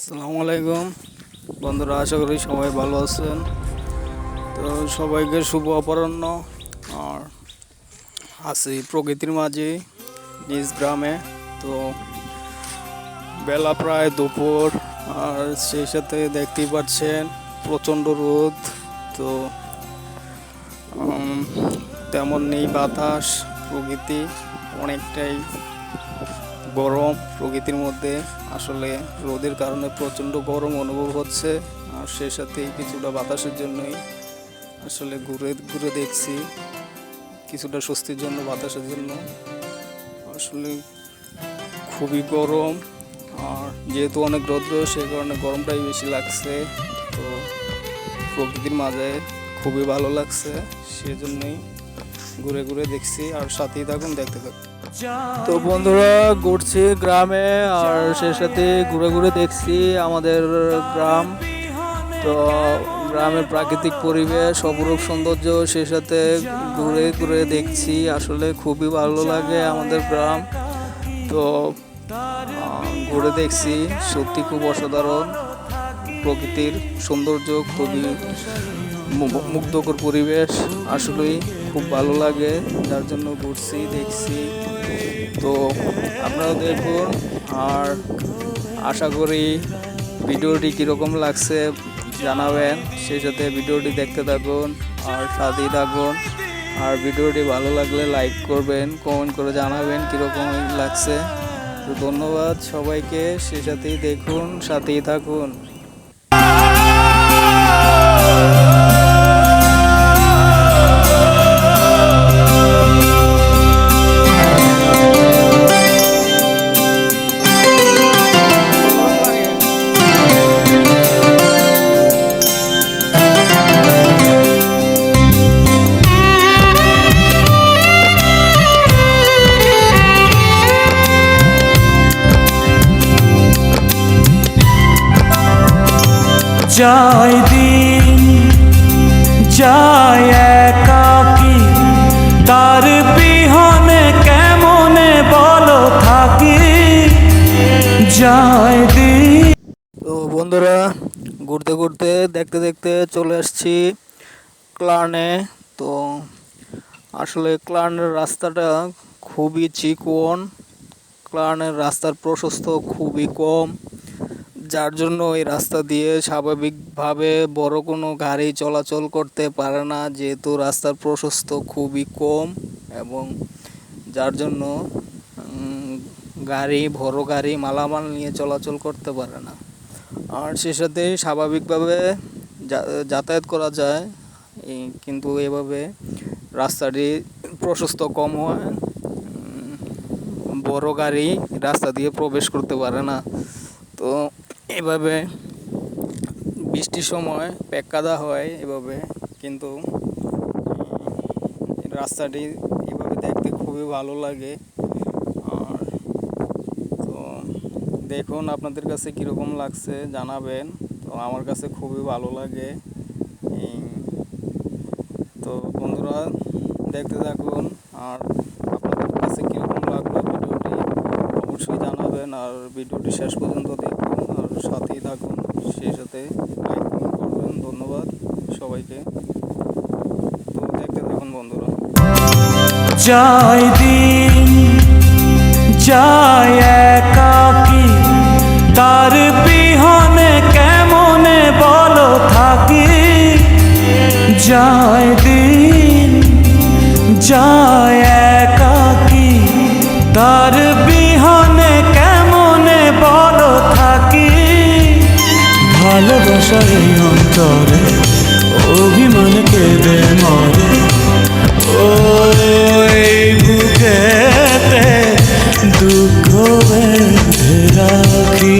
আসসালামু আলাইকুম বন্ধুরা, আশা করি সবাই ভালো আছেন। তো সবাইকে শুভ অপরাহ্ন। আর আছি প্রকৃতির মাঝে নিজ গ্রামে। তো বেলা প্রায় দুপুর, আর সেই সাথে দেখতেই পাচ্ছেন প্রচণ্ড রোদ। তো তেমন নেই বাতাস, প্রকৃতি অনেকটাই গরম। প্রকৃতির মধ্যে আসলে রোদের কারণে প্রচণ্ড গরম অনুভব হচ্ছে, আর সেই সাথে কিছুটা বাতাসের জন্যই আসলে ঘুরে ঘুরে দেখছি, কিছুটা স্বস্তির জন্য, বাতাসের জন্য। আসলে খুবই গরম, আর যেহেতু অনেক রৌদ্র, সেই কারণে গরমটাই বেশি লাগছে। তো প্রকৃতির মাঝে খুবই ভালো লাগছে, সেজন্যই ঘুরে ঘুরে দেখছি। আর সাথেই থাকুন, দেখতে থাকুন। তো বন্ধুরা, ঘুরছি গ্রামে, আর সেই সাথে ঘুরে ঘুরে দেখছি আমাদের গ্রাম। তো গ্রামের প্রাকৃতিক পরিবেশ, অপরূপ সৌন্দর্য, সেই সাথে ঘুরে ঘুরে দেখছি। আসলে খুবই ভালো লাগে আমাদের গ্রাম। তো ঘুরে দেখছি, সত্যি খুব অসাধারণ প্রকৃতির সৌন্দর্য, খুবই মুগ্ধকর পরিবেশ। আসলেই খুব ভালো লাগে, যার জন্য ঘুরছি, দেখছি। তো আপনারাও দেখুন, আর আশা করি ভিডিওটি কীরকম লাগছে জানাবেন। সেই সাথে ভিডিওটি দেখতে থাকুন আর সাথেই থাকুন। আর ভিডিওটি ভালো লাগলে লাইক করবেন, কমেন্ট করে জানাবেন কীরকম লাগছে। তো ধন্যবাদ সবাইকে, সেই সাথেই দেখুন, সাথেই থাকুন। যায় দিন যায় একাকী, তার বিহনে কেমনে বলো থাকি, যায় দিন। তো বন্ধুরা, ঘুরতে ঘুরতে দেখতে দেখতে চলে আসছি ক্লার্নে। তো আসলে ক্লার্নের রাস্তাটা খুবই চিকন, ক্লার্নের রাস্তার প্রশস্ত খুবই কম, যার জন্য এই রাস্তা দিয়ে স্বাভাবিকভাবে বড় কোনো গাড়ি চলাচল করতে পারে না, যেহেতু রাস্তার প্রশস্ত খুবই কম, এবং যার জন্য বড় গাড়ি মালামাল নিয়ে চলাচল করতে পারে না। আর সে সাথে স্বাভাবিকভাবে যাতায়াত করা যায়, কিন্তু এভাবে রাস্তাটি প্রশস্ত কম হয়, বড় গাড়ি রাস্তা দিয়ে প্রবেশ করতে পারে না। তো এভাবে বৃষ্টির সময় প্যাকাদা হয় এভাবে, কিন্তু রাস্তাটি এভাবে দেখতে খুবই ভালো লাগে। আর তো দেখুন, আপনাদের কাছে কীরকম লাগছে জানাবেন। তো আমার কাছে খুবই ভালো লাগে। তো বন্ধুরা, দেখতে থাকুন, আর আপনাদের কাছে কীরকম লাগলো ভিডিওটি অবশ্যই জানাবেন। আর ভিডিওটি শেষ পর্যন্ত দেখুন আর সাথেই থাকুন, সেই সাথে লাইক কমেন্ট করবেন। ধন্যবাদ সবাইকে। তো দেখতে থাকুন বন্ধুরা। যায় দিন যায় একাকী, তার বিহনে কেমনে বলো থাকি, যায় দিন যায় একাকী, তার বিহনে কেমনে বলো থাকি, ভালোবাসার এই অন্তরে অভিমান কেঁদে মরে, ওই বুকেতে দুঃখ বেঁধে রাখি।